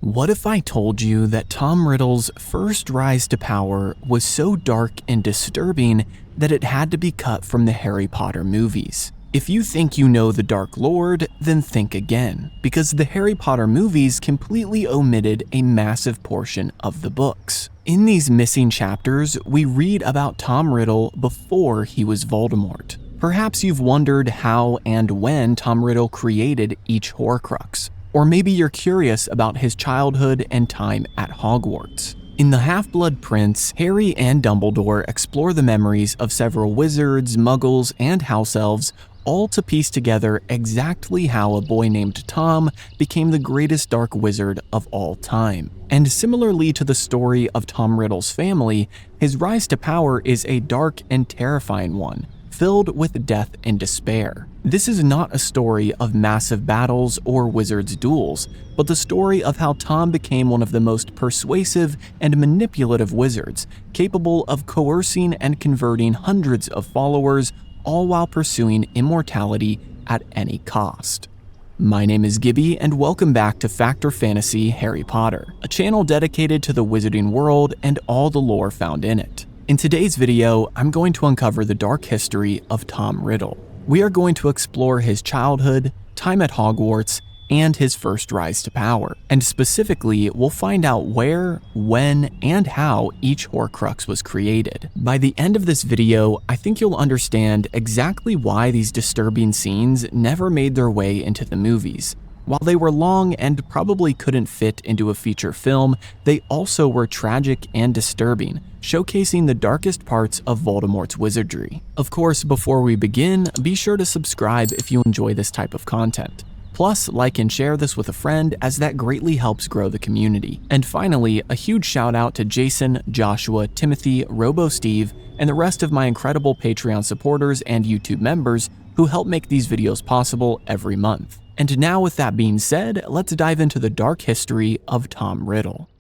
What if I told you that Tom Riddle's first rise to power was so dark and disturbing that it had to be cut from the Harry Potter movies? If you think you know the Dark Lord, then think again, because the Harry Potter movies completely omitted a massive portion of the books. In these missing chapters, we read about Tom Riddle before he was Voldemort. Perhaps you've wondered how and when Tom Riddle created each Horcrux. Or maybe you're curious about his childhood and time at Hogwarts. In The Half-Blood Prince, Harry and Dumbledore explore the memories of several wizards, muggles, and house elves, all to piece together exactly how a boy named Tom became the greatest dark wizard of all time. And similarly to the story of Tom Riddle's family, his rise to power is a dark and terrifying one, filled with death and despair. This is not a story of massive battles or wizards' duels, but the story of how Tom became one of the most persuasive and manipulative wizards, capable of coercing and converting hundreds of followers, all while pursuing immortality at any cost. My name is Gibby, and welcome back to Fact or Fantasy Harry Potter, a channel dedicated to the wizarding world and all the lore found in it. In today's video, I'm going to uncover the dark history of Tom Riddle. We are going to explore his childhood, time at Hogwarts, and his first rise to power. And specifically, we'll find out where, when, and how each Horcrux was created. By the end of this video, I think you'll understand exactly why these disturbing scenes never made their way into the movies. While they were long and probably couldn't fit into a feature film, they also were tragic and disturbing, showcasing the darkest parts of Voldemort's wizardry. Of course, before we begin, be sure to subscribe if you enjoy this type of content. Plus, like and share this with a friend, as that greatly helps grow the community. And finally, a huge shout out to Jason, Joshua, Timothy, RoboSteve, and the rest of my incredible Patreon supporters and YouTube members who help make these videos possible every month. And now, with that being said, let's dive into the dark history of Tom Riddle.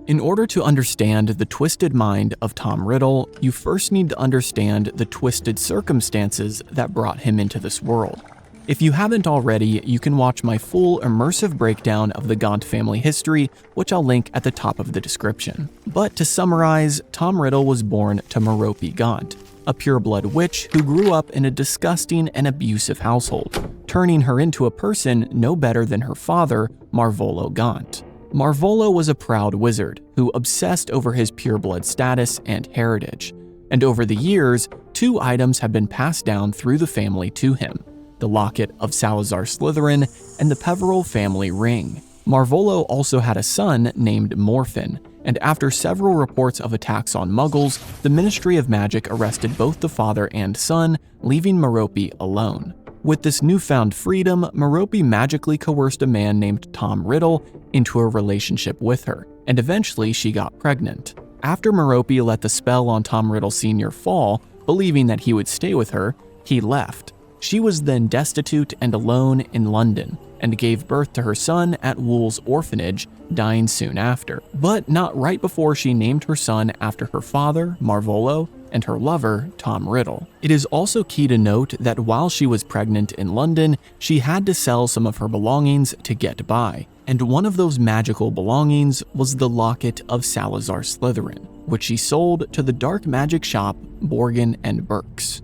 In order to understand the twisted mind of Tom Riddle, you first need to understand the twisted circumstances that brought him into this world. If you haven't already, you can watch my full immersive breakdown of the Gaunt family history, which I'll link at the top of the description. But to summarize, Tom Riddle was born to Merope Gaunt, a pureblood witch who grew up in a disgusting and abusive household, turning her into a person no better than her father, Marvolo Gaunt. Marvolo was a proud wizard who obsessed over his pureblood status and heritage, and over the years, two items have been passed down through the family to him: the locket of Salazar Slytherin and the Peverell family ring. Marvolo also had a son named Morphin, and after several reports of attacks on muggles, the Ministry of Magic arrested both the father and son, leaving Merope alone. With this newfound freedom, Merope magically coerced a man named Tom Riddle into a relationship with her, and eventually she got pregnant. After Merope let the spell on Tom Riddle Sr. fall, believing that he would stay with her, he left. She was then destitute and alone in London, and gave birth to her son at Wool's orphanage, dying soon after. But not right before she named her son after her father, Marvolo, and her lover, Tom Riddle. It is also key to note that while she was pregnant in London, she had to sell some of her belongings to get by, and one of those magical belongings was the locket of Salazar Slytherin, which she sold to the dark magic shop Borgin and Burke's.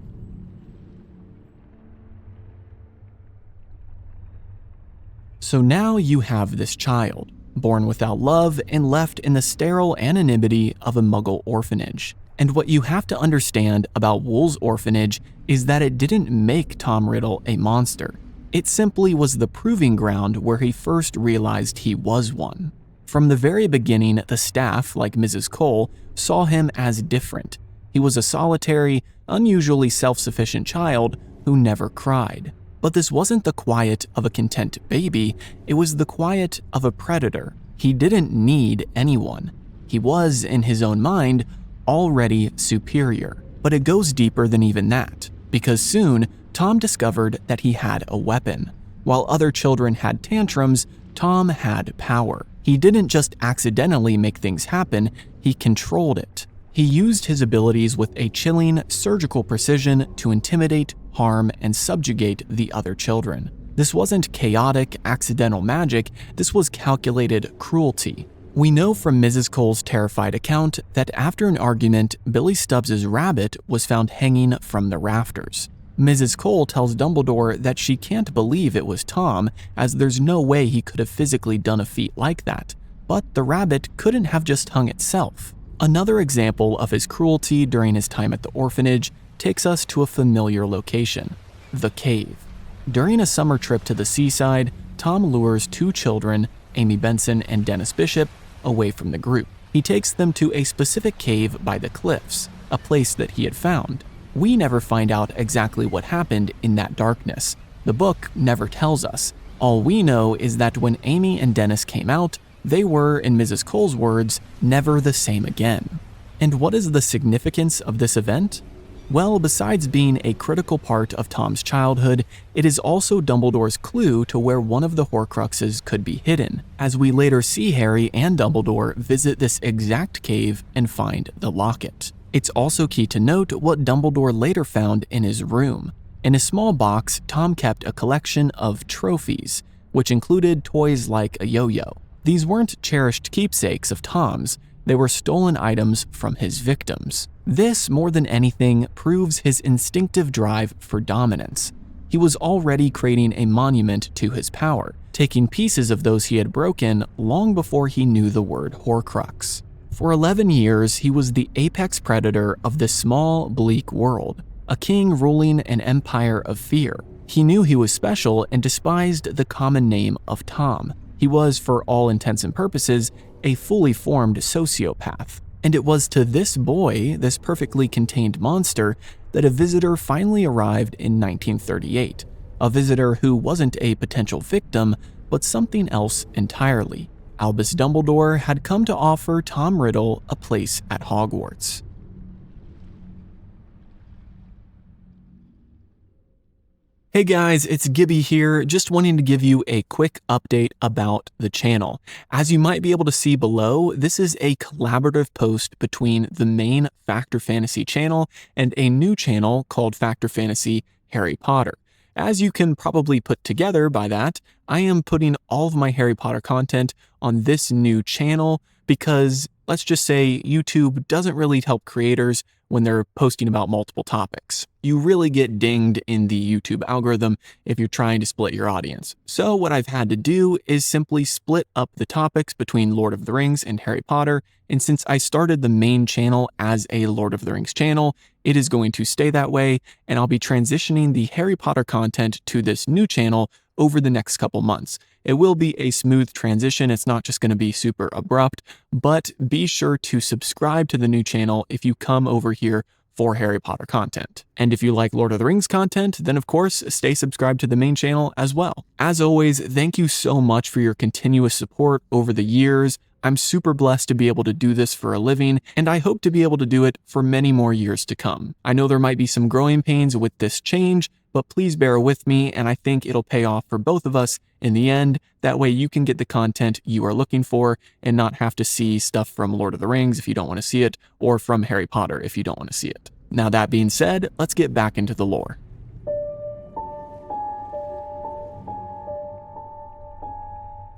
So now you have this child, born without love and left in the sterile anonymity of a Muggle orphanage. And what you have to understand about Wool's orphanage is that it didn't make Tom Riddle a monster. It simply was the proving ground where he first realized he was one. From the very beginning, the staff, like Mrs. Cole, saw him as different. He was a solitary, unusually self-sufficient child who never cried. But this wasn't the quiet of a content baby, it was the quiet of a predator. He didn't need anyone. He was, in his own mind, already superior. But it goes deeper than even that, because soon, Tom discovered that he had a weapon. While other children had tantrums, Tom had power. He didn't just accidentally make things happen, he controlled it. He used his abilities with a chilling, surgical precision to intimidate, harm, and subjugate the other children. This wasn't chaotic, accidental magic, this was calculated cruelty. We know from Mrs. Cole's terrified account that after an argument, Billy Stubbs's rabbit was found hanging from the rafters. Mrs. Cole tells Dumbledore that she can't believe it was Tom, as there's no way he could have physically done a feat like that. But the rabbit couldn't have just hung itself. Another example of his cruelty during his time at the orphanage takes us to a familiar location, the cave. During a summer trip to the seaside, Tom lures two children, Amy Benson and Dennis Bishop, away from the group. He takes them to a specific cave by the cliffs, a place that he had found. We never find out exactly what happened in that darkness. The book never tells us. All we know is that when Amy and Dennis came out, they were, in Mrs. Cole's words, never the same again. And what is the significance of this event? Well, besides being a critical part of Tom's childhood, it is also Dumbledore's clue to where one of the Horcruxes could be hidden, as we later see Harry and Dumbledore visit this exact cave and find the locket. It's also key to note what Dumbledore later found in his room. In a small box, Tom kept a collection of trophies, which included toys like a yo-yo. These weren't cherished keepsakes of Tom's, they were stolen items from his victims. This, more than anything, proves his instinctive drive for dominance. He was already creating a monument to his power, taking pieces of those he had broken long before he knew the word Horcrux. For 11 years, he was the apex predator of this small, bleak world, a king ruling an empire of fear. He knew he was special and despised the common name of Tom. He was, for all intents and purposes, a fully formed sociopath. And it was to this boy, this perfectly contained monster, that a visitor finally arrived in 1938. A visitor who wasn't a potential victim, but something else entirely. Albus Dumbledore had come to offer Tom Riddle a place at Hogwarts. Hey guys, it's Gibby here, just wanting to give you a quick update about the channel. As you might be able to see below, this is a collaborative post between the main Factor Fantasy channel and a new channel called Factor Fantasy Harry Potter. As you can probably put together by that, I am putting all of my Harry Potter content on this new channel because, let's just say, YouTube doesn't really help creators when they're posting about multiple topics. You really get dinged in the YouTube algorithm if you're trying to split your audience. So what I've had to do is simply split up the topics between Lord of the Rings and Harry Potter, and since I started the main channel as a Lord of the Rings channel, it is going to stay that way, and I'll be transitioning the Harry Potter content to this new channel over the next couple months. It will be a smooth transition, it's not just going to be super abrupt, but be sure to subscribe to the new channel if you come over here for Harry Potter content. And if you like Lord of the Rings content, then of course, stay subscribed to the main channel as well. As always, thank you so much for your continuous support over the years. I'm super blessed to be able to do this for a living, and I hope to be able to do it for many more years to come. I know there might be some growing pains with this change, but please bear with me, and I think it'll pay off for both of us in the end. That way you can get the content you are looking for and not have to see stuff from Lord of the Rings if you don't want to see it, or from Harry Potter if you don't want to see it. Now that being said, let's get back into the lore.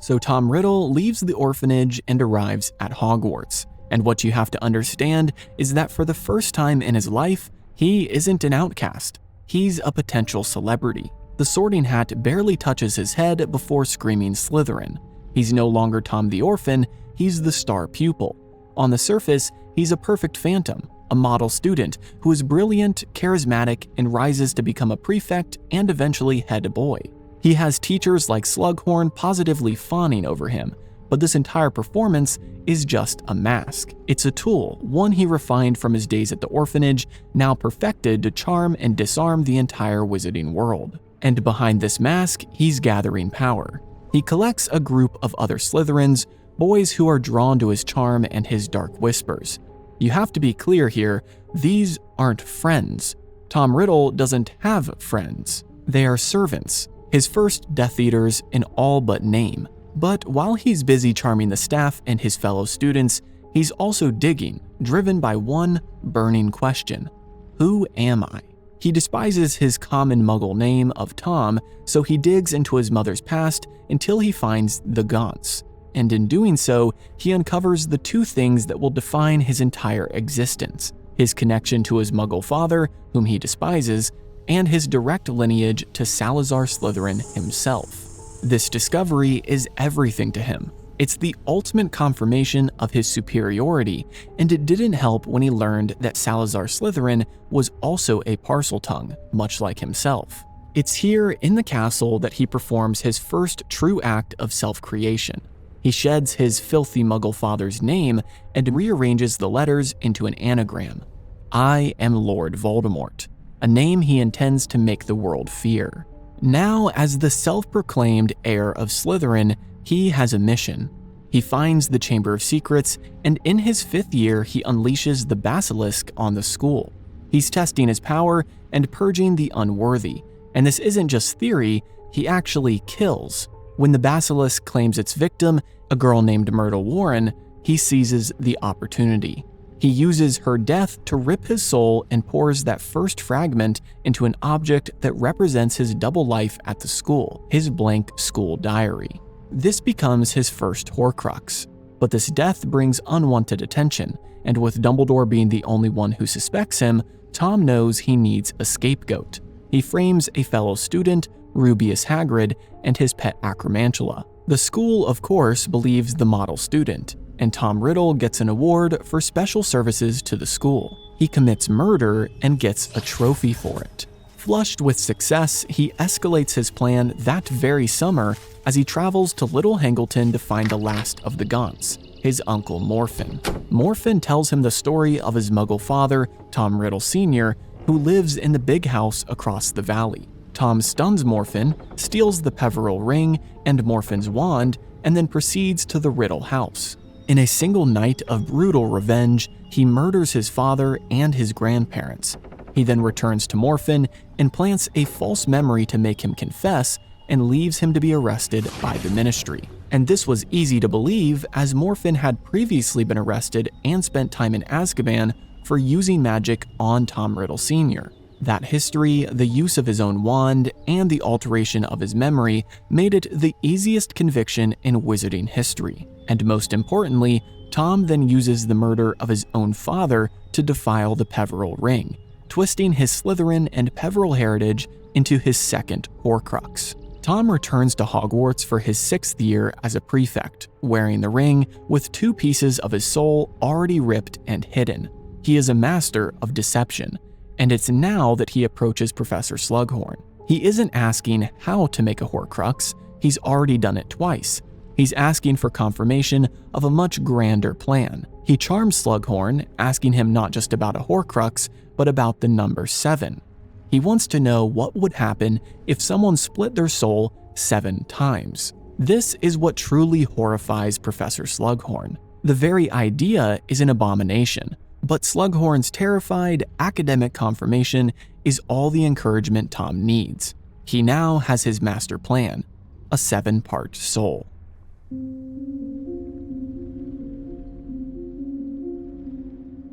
So Tom Riddle leaves the orphanage and arrives at Hogwarts. And what you have to understand is that for the first time in his life, he isn't an outcast. He's a potential celebrity. The Sorting Hat barely touches his head before screaming Slytherin. He's no longer Tom the orphan, he's the star pupil. On the surface, he's a perfect phantom, a model student who is brilliant, charismatic, and rises to become a prefect and eventually head boy. He has teachers like Slughorn positively fawning over him, but this entire performance is just a mask. It's a tool, one he refined from his days at the orphanage, now perfected to charm and disarm the entire wizarding world. And behind this mask, he's gathering power. He collects a group of other Slytherins, boys who are drawn to his charm and his dark whispers. You have to be clear here, these aren't friends. Tom Riddle doesn't have friends. They are servants, his first Death Eaters in all but name. But while he's busy charming the staff and his fellow students, he's also digging, driven by one burning question: who am I? He despises his common Muggle name of Tom, so he digs into his mother's past until he finds the Gaunts. And in doing so, he uncovers the two things that will define his entire existence: his connection to his Muggle father, whom he despises, and his direct lineage to Salazar Slytherin himself. This discovery is everything to him. It's the ultimate confirmation of his superiority, and it didn't help when he learned that Salazar Slytherin was also a Parseltongue, much like himself. It's here in the castle that he performs his first true act of self-creation. He sheds his filthy Muggle father's name and rearranges the letters into an anagram. I am Lord Voldemort, a name he intends to make the world fear. Now, as the self-proclaimed heir of Slytherin, he has a mission. He finds the Chamber of Secrets, and in his 5th year, he unleashes the Basilisk on the school. He's testing his power and purging the unworthy, and this isn't just theory, he actually kills. When the Basilisk claims its victim, a girl named Myrtle Warren, he seizes the opportunity. He uses her death to rip his soul and pours that first fragment into an object that represents his double life at the school, his blank school diary. This becomes his first Horcrux, but this death brings unwanted attention, and with Dumbledore being the only one who suspects him, Tom knows he needs a scapegoat. He frames a fellow student, Rubeus Hagrid, and his pet Acromantula. The school, of course, believes the model student, and Tom Riddle gets an award for special services to the school. He commits murder and gets a trophy for it. Flushed with success, he escalates his plan that very summer as he travels to Little Hangleton to find the last of the Gaunts, his uncle Morphin. Morphin tells him the story of his Muggle father, Tom Riddle Sr., who lives in the big house across the valley. Tom stuns Morphin, steals the Peveril ring and Morphin's wand, and then proceeds to the Riddle house. In a single night of brutal revenge, he murders his father and his grandparents. He then returns to Morphin and plants a false memory to make him confess and leaves him to be arrested by the Ministry. And this was easy to believe, as Morphin had previously been arrested and spent time in Azkaban for using magic on Tom Riddle Sr. That history, the use of his own wand, and the alteration of his memory made it the easiest conviction in wizarding history. And most importantly, Tom then uses the murder of his own father to defile the Peveril ring, twisting his Slytherin and Peveril heritage into his second Horcrux. Tom returns to Hogwarts for his 6th year as a prefect, wearing the ring with 2 pieces of his soul already ripped and hidden. He is a master of deception, and it's now that he approaches Professor Slughorn. He isn't asking how to make a Horcrux, he's already done it twice. He's asking for confirmation of a much grander plan. He charms Slughorn, asking him not just about a Horcrux, but about the number 7. He wants to know what would happen if someone split their soul 7 times. This is what truly horrifies Professor Slughorn. The very idea is an abomination, but Slughorn's terrified academic confirmation is all the encouragement Tom needs. He now has his master plan, a 7-part soul.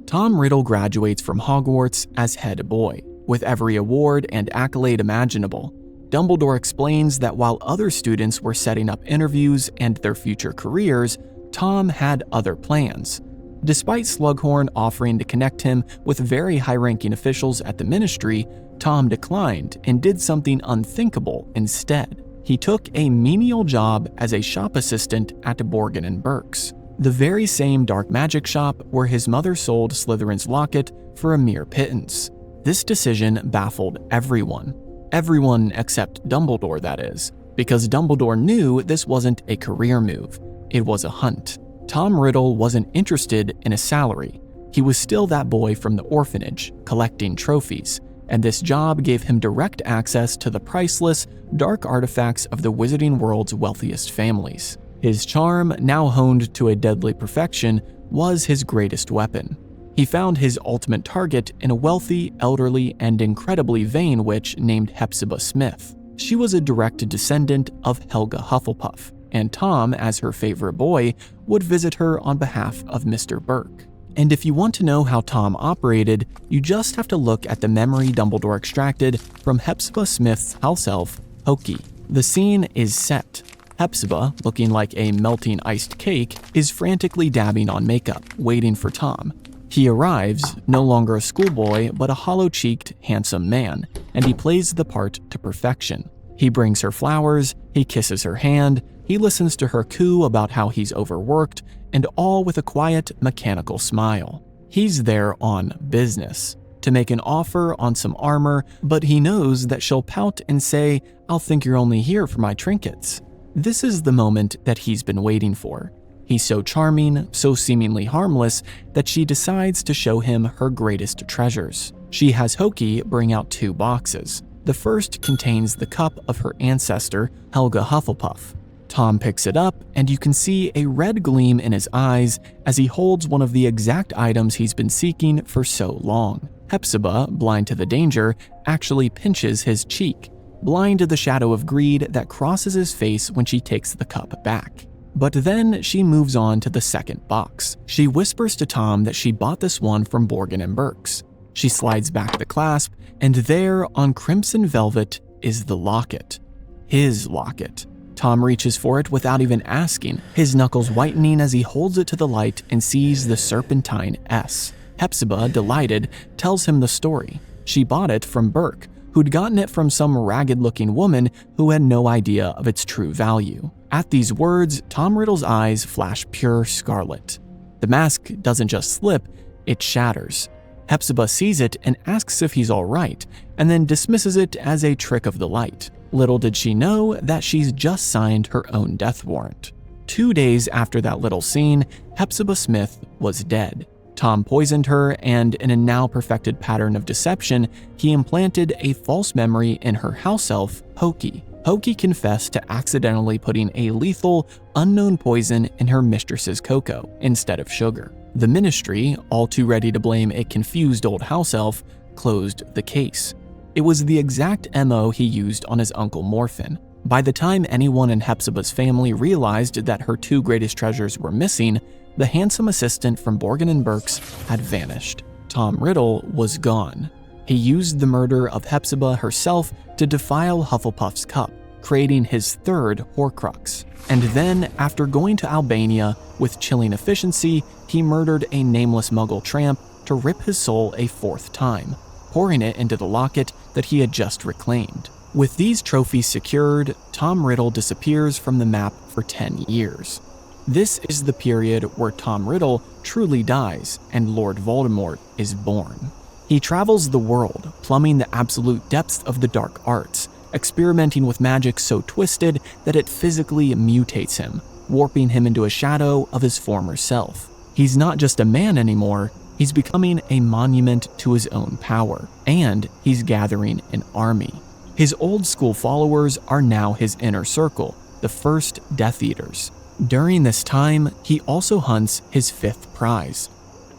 Tom Riddle graduates from Hogwarts as head boy, with every award and accolade imaginable. Dumbledore explains that while other students were setting up interviews and their future careers, Tom had other plans. Despite Slughorn offering to connect him with very high-ranking officials at the Ministry, Tom declined and did something unthinkable instead. He took a menial job as a shop assistant at Borgin & Burke's, the very same dark magic shop where his mother sold Slytherin's locket for a mere pittance. This decision baffled everyone. Everyone except Dumbledore, that is, because Dumbledore knew this wasn't a career move, it was a hunt. Tom Riddle wasn't interested in a salary. He was still that boy from the orphanage, collecting trophies, and this job gave him direct access to the priceless, dark artifacts of the wizarding world's wealthiest families. His charm, now honed to a deadly perfection, was his greatest weapon. He found his ultimate target in a wealthy, elderly, and incredibly vain witch named Hepzibah Smith. She was a direct descendant of Helga Hufflepuff, and Tom, as her favorite boy, would visit her on behalf of Mr. Burke. And if you want to know how Tom operated, you just have to look at the memory Dumbledore extracted from Hepzibah Smith's house elf, Hoki. The scene is set. Hepzibah, looking like a melting iced cake, is frantically dabbing on makeup, waiting for Tom. He arrives, no longer a schoolboy, but a hollow-cheeked, handsome man, and he plays the part to perfection. He brings her flowers, he kisses her hand, he listens to her coo about how he's overworked, and all with a quiet, mechanical smile. He's there on business, to make an offer on some armor, but he knows that she'll pout and say, "I'll think you're only here for my trinkets." This is the moment that he's been waiting for. He's so charming, so seemingly harmless, that she decides to show him her greatest treasures. She has Hoki bring out 2 boxes. The first contains the cup of her ancestor, Helga Hufflepuff. Tom picks it up, and you can see a red gleam in his eyes as he holds one of the exact items he's been seeking for so long. Hepzibah, blind to the danger, actually pinches his cheek, blind to the shadow of greed that crosses his face when she takes the cup back. But then she moves on to the second box. She whispers to Tom that she bought this one from Borgin & Burke's. She slides back the clasp, and there, on crimson velvet, is the locket. His locket. Tom reaches for it without even asking, his knuckles whitening as he holds it to the light and sees the serpentine S. Hepzibah, delighted, tells him the story. She bought it from Burke, who'd gotten it from some ragged-looking woman who had no idea of its true value. At these words, Tom Riddle's eyes flash pure scarlet. The mask doesn't just slip, it shatters. Hepzibah sees it and asks if he's all right, and then dismisses it as a trick of the light. Little did she know that she's just signed her own death warrant. 2 days after that little scene, Hepzibah Smith was dead. Tom poisoned her, and in a now perfected pattern of deception, he implanted a false memory in her house elf, Hoki. Hoki confessed to accidentally putting a lethal, unknown poison in her mistress's cocoa instead of sugar. The ministry, all too ready to blame a confused old house elf, closed the case. It was the exact MO he used on his uncle Morphin. By the time anyone in Hepzibah's family realized that her 2 greatest treasures were missing, the handsome assistant from Borgin & Burke's had vanished. Tom Riddle was gone. He used the murder of Hepzibah herself to defile Hufflepuff's cup, creating his 3rd Horcrux. And then, after going to Albania with chilling efficiency, he murdered a nameless muggle tramp to rip his soul a 4th time, pouring it into the locket that he had just reclaimed. With these trophies secured, Tom Riddle disappears from the map for 10 years. This is the period where Tom Riddle truly dies and Lord Voldemort is born. He travels the world, plumbing the absolute depths of the dark arts, experimenting with magic so twisted that it physically mutates him, warping him into a shadow of his former self. He's not just a man anymore, he's becoming a monument to his own power, and he's gathering an army. His old school followers are now his inner circle, the first Death Eaters. During this time, he also hunts his 5th prize.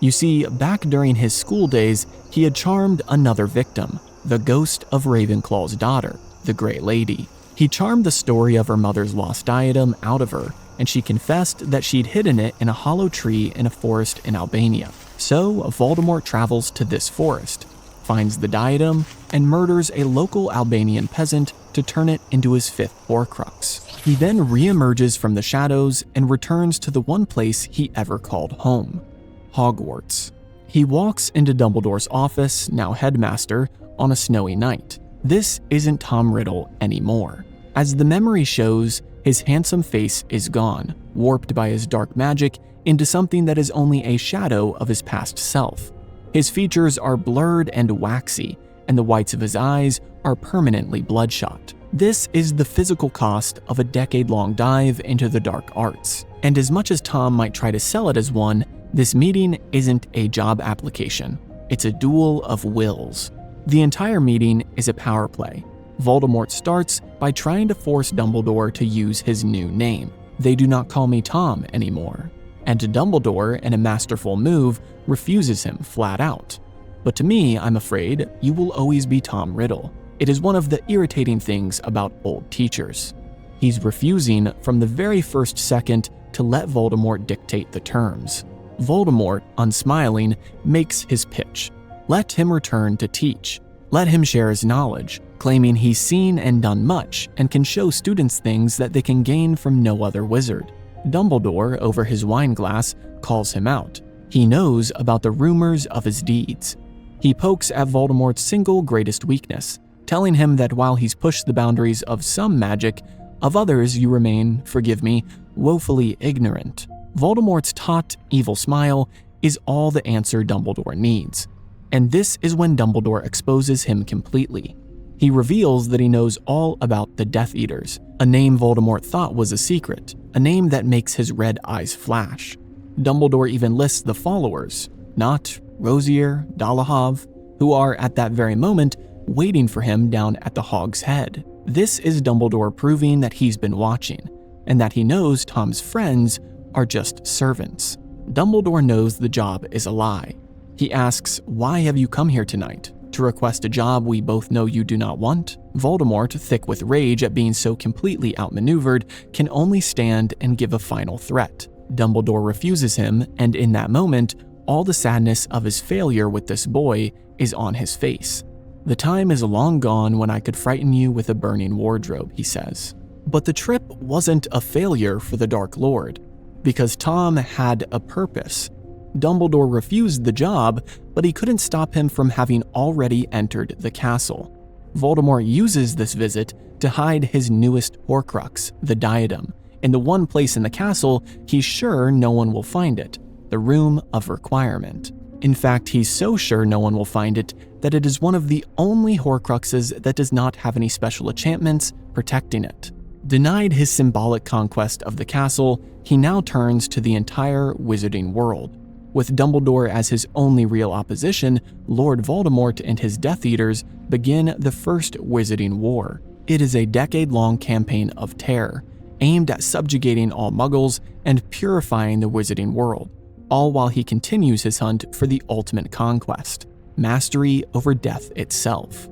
You see, back during his school days, he had charmed another victim, the ghost of Ravenclaw's daughter, the Grey Lady. He charmed the story of her mother's lost diadem out of her, and she confessed that she'd hidden it in a hollow tree in a forest in Albania. So Voldemort travels to this forest, finds the diadem, and murders a local Albanian peasant to turn it into his 5th Horcrux. He then re-emerges from the shadows and returns to the one place he ever called home, Hogwarts. He walks into Dumbledore's office, now headmaster, on a snowy night. This isn't Tom Riddle anymore. As the memory shows, his handsome face is gone, warped by his dark magic into something that is only a shadow of his past self. His features are blurred and waxy, and the whites of his eyes are permanently bloodshot. This is the physical cost of a decade-long dive into the dark arts. And as much as Tom might try to sell it as one, this meeting isn't a job application. It's a duel of wills. The entire meeting is a power play. Voldemort starts by trying to force Dumbledore to use his new name. They do not call me Tom anymore. And Dumbledore, in a masterful move, refuses him flat out. But to me, I'm afraid, you will always be Tom Riddle. It is one of the irritating things about old teachers. He's refusing from the very first second to let Voldemort dictate the terms. Voldemort, unsmiling, makes his pitch. Let him return to teach. Let him share his knowledge, claiming he's seen and done much and can show students things that they can gain from no other wizard. Dumbledore, over his wine glass, calls him out. He knows about the rumors of his deeds. He pokes at Voldemort's single greatest weakness, telling him that while he's pushed the boundaries of some magic, of others you remain, forgive me, woefully ignorant. Voldemort's taut, evil smile is all the answer Dumbledore needs. And this is when Dumbledore exposes him completely. He reveals that he knows all about the Death Eaters, a name Voldemort thought was a secret, a name that makes his red eyes flash. Dumbledore even lists the followers, Nott, Rosier, Dolohov, who are at that very moment waiting for him down at the Hog's Head. This is Dumbledore proving that he's been watching, and that he knows Tom's friends are just servants. Dumbledore knows the job is a lie. He asks, "Why have you come here tonight? To request a job we both know you do not want?" Voldemort, thick with rage at being so completely outmaneuvered, can only stand and give a final threat. Dumbledore refuses him, and in that moment, all the sadness of his failure with this boy is on his face. "The time is long gone when I could frighten you with a burning wardrobe," he says. But the trip wasn't a failure for the Dark Lord, because Tom had a purpose. Dumbledore refused the job, but he couldn't stop him from having already entered the castle. Voldemort uses this visit to hide his newest Horcrux, the diadem, in the one place in the castle he's sure no one will find it, the Room of Requirement. In fact, he's so sure no one will find it that it is one of the only Horcruxes that does not have any special enchantments protecting it. Denied his symbolic conquest of the castle, he now turns to the entire wizarding world. With Dumbledore as his only real opposition, Lord Voldemort and his Death Eaters begin the First Wizarding War. It is a decade-long campaign of terror, aimed at subjugating all Muggles and purifying the wizarding world, all while he continues his hunt for the ultimate conquest, mastery over death itself.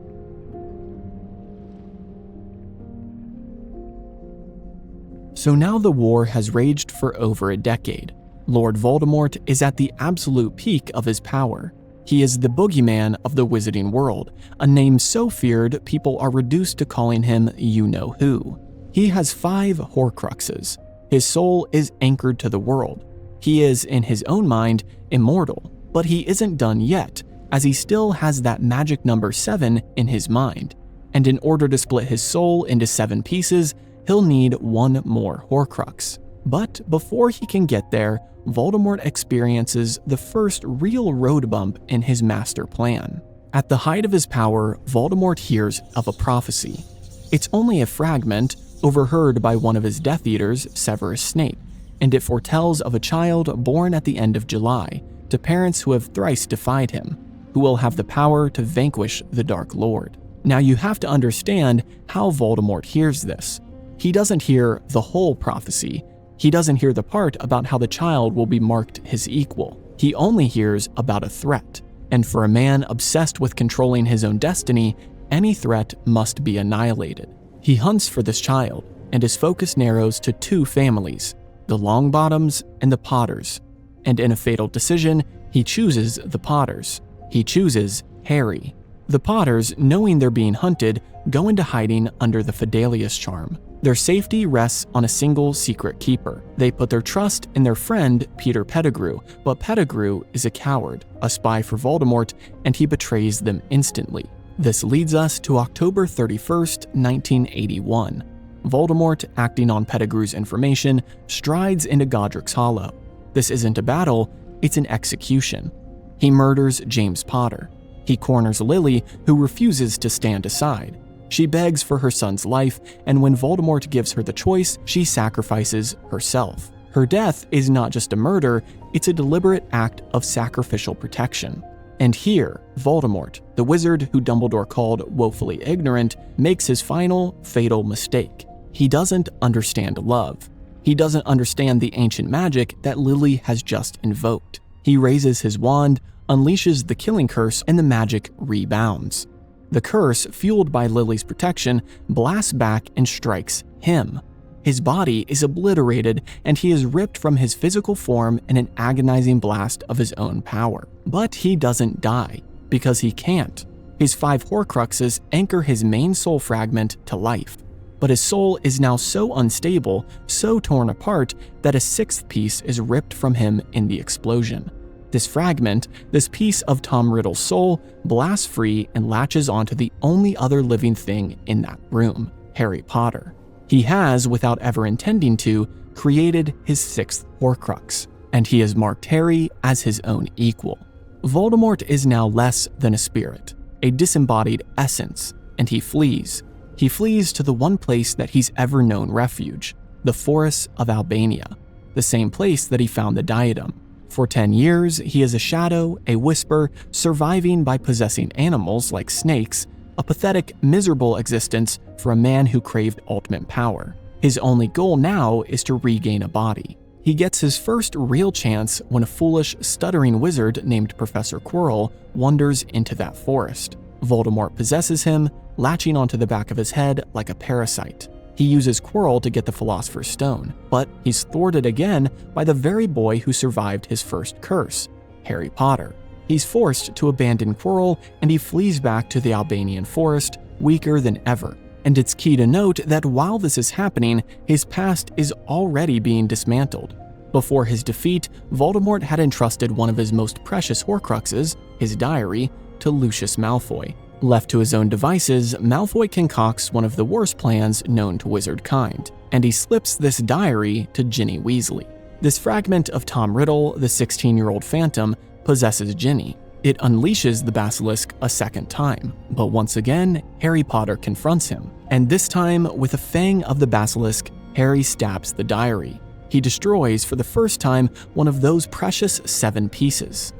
So now the war has raged for over a decade. Lord Voldemort is at the absolute peak of his power. He is the boogeyman of the wizarding world, a name so feared people are reduced to calling him you-know-who. He has 5 Horcruxes. His soul is anchored to the world. He is, in his own mind, immortal, but he isn't done yet, as he still has that magic number 7 in his mind. And in order to split his soul into 7 pieces, he'll need 1 more Horcrux. But before he can get there, Voldemort experiences the first real road bump in his master plan. At the height of his power, Voldemort hears of a prophecy. It's only a fragment, overheard by one of his Death Eaters, Severus Snape, and it foretells of a child born at the end of July to parents who have thrice defied him, who will have the power to vanquish the Dark Lord. Now you have to understand how Voldemort hears this. He doesn't hear the whole prophecy. He doesn't hear the part about how the child will be marked his equal. He only hears about a threat. And for a man obsessed with controlling his own destiny, any threat must be annihilated. He hunts for this child, and his focus narrows to 2 families, the Longbottoms and the Potters. And in a fatal decision, he chooses the Potters. He chooses Harry. The Potters, knowing they're being hunted, go into hiding under the Fidelius charm. Their safety rests on a single secret keeper. They put their trust in their friend Peter Pettigrew, but Pettigrew is a coward, a spy for Voldemort, and he betrays them instantly. This leads us to October 31st, 1981. Voldemort, acting on Pettigrew's information, strides into Godric's Hollow. This isn't a battle, it's an execution. He murders James Potter. He corners Lily, who refuses to stand aside. She begs for her son's life, and when Voldemort gives her the choice, she sacrifices herself. Her death is not just a murder, it's a deliberate act of sacrificial protection. And here, Voldemort, the wizard who Dumbledore called woefully ignorant, makes his final, fatal mistake. He doesn't understand love. He doesn't understand the ancient magic that Lily has just invoked. He raises his wand, unleashes the killing curse, and the magic rebounds. The curse, fueled by Lily's protection, blasts back and strikes him. His body is obliterated and he is ripped from his physical form in an agonizing blast of his own power. But he doesn't die, because he can't. His 5 Horcruxes anchor his main soul fragment to life. But his soul is now so unstable, so torn apart, that a 6th piece is ripped from him in the explosion. This fragment, this piece of Tom Riddle's soul, blasts free and latches onto the only other living thing in that room, Harry Potter. He has, without ever intending to, created his 6th Horcrux, and he has marked Harry as his own equal. Voldemort is now less than a spirit, a disembodied essence, and he flees. He flees to the one place that he's ever known refuge, the forests of Albania, the same place that he found the diadem. For 10 years, he is a shadow, a whisper, surviving by possessing animals like snakes, a pathetic, miserable existence for a man who craved ultimate power. His only goal now is to regain a body. He gets his first real chance when a foolish, stuttering wizard named Professor Quirrell wanders into that forest. Voldemort possesses him, latching onto the back of his head like a parasite. He uses Quirrell to get the Philosopher's Stone, but he's thwarted again by the very boy who survived his first curse, Harry Potter. He's forced to abandon Quirrell and he flees back to the Albanian forest, weaker than ever. And it's key to note that while this is happening, his past is already being dismantled. Before his defeat, Voldemort had entrusted one of his most precious Horcruxes, his diary, to Lucius Malfoy. Left to his own devices, Malfoy concocts one of the worst plans known to wizard kind, and he slips this diary to Ginny Weasley. This fragment of Tom Riddle, the 16-year-old phantom, possesses Ginny. It unleashes the basilisk a second time, but once again, Harry Potter confronts him, and this time, with a fang of the basilisk, Harry stabs the diary. He destroys, for the first time, one of those precious 7 pieces.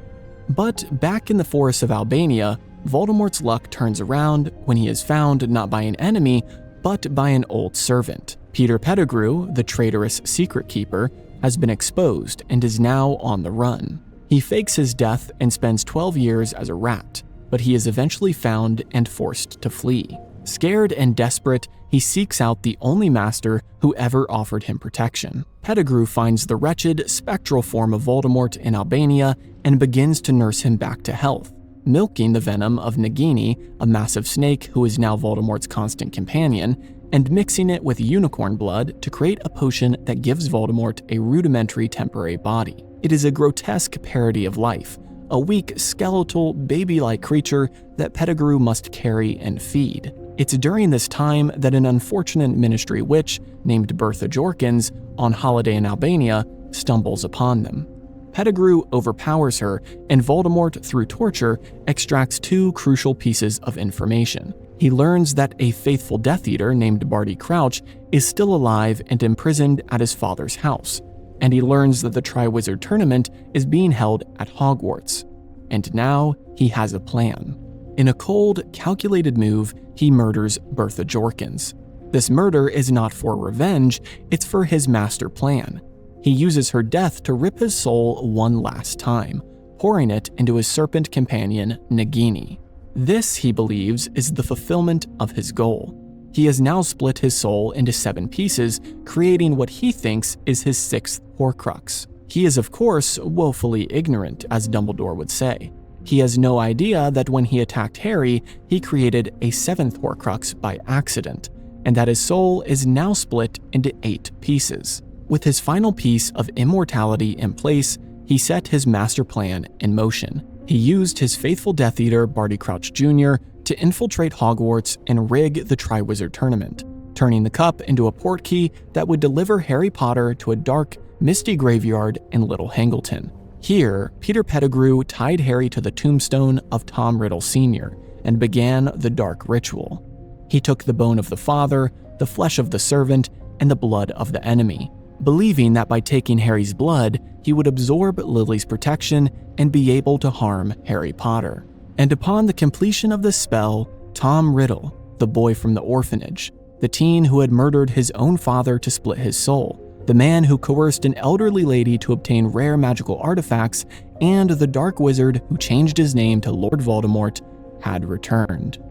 But back in the forests of Albania, Voldemort's luck turns around when he is found not by an enemy, but by an old servant. Peter Pettigrew, the traitorous secret keeper, has been exposed and is now on the run. He fakes his death and spends 12 years as a rat, but he is eventually found and forced to flee. Scared and desperate, he seeks out the only master who ever offered him protection. Pettigrew finds the wretched, spectral form of Voldemort in Albania and begins to nurse him back to health, milking the venom of Nagini, a massive snake who is now Voldemort's constant companion, and mixing it with unicorn blood to create a potion that gives Voldemort a rudimentary temporary body. It is a grotesque parody of life, a weak, skeletal, baby-like creature that Pettigrew must carry and feed. It's during this time that an unfortunate ministry witch named Bertha Jorkins, on holiday in Albania, stumbles upon them. Pettigrew overpowers her, and Voldemort, through torture, extracts 2 crucial pieces of information. He learns that a faithful Death Eater named Barty Crouch is still alive and imprisoned at his father's house, and he learns that the Triwizard Tournament is being held at Hogwarts. And now he has a plan. In a cold, calculated move, he murders Bertha Jorkins. This murder is not for revenge, it's for his master plan. He uses her death to rip his soul one last time, pouring it into his serpent companion, Nagini. This, he believes, is the fulfillment of his goal. He has now split his soul into 7 pieces, creating what he thinks is his 6th Horcrux. He is, of course, woefully ignorant, as Dumbledore would say. He has no idea that when he attacked Harry, he created a 7th Horcrux by accident, and that his soul is now split into 8 pieces. With his final piece of immortality in place, he set his master plan in motion. He used his faithful Death Eater, Barty Crouch Jr., to infiltrate Hogwarts and rig the Triwizard Tournament, turning the cup into a portkey that would deliver Harry Potter to a dark, misty graveyard in Little Hangleton. Here, Peter Pettigrew tied Harry to the tombstone of Tom Riddle Sr. and began the dark ritual. He took the bone of the father, the flesh of the servant, and the blood of the enemy, believing that by taking Harry's blood, he would absorb Lily's protection and be able to harm Harry Potter. And upon the completion of this spell, Tom Riddle, the boy from the orphanage, the teen who had murdered his own father to split his soul, the man who coerced an elderly lady to obtain rare magical artifacts, and the dark wizard who changed his name to Lord Voldemort, had returned.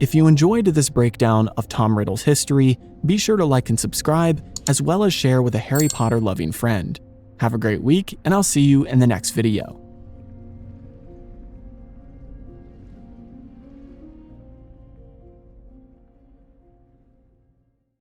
If you enjoyed this breakdown of Tom Riddle's history, be sure to like and subscribe, as well as share with a Harry Potter loving friend. Have a great week, and I'll see you in the next video.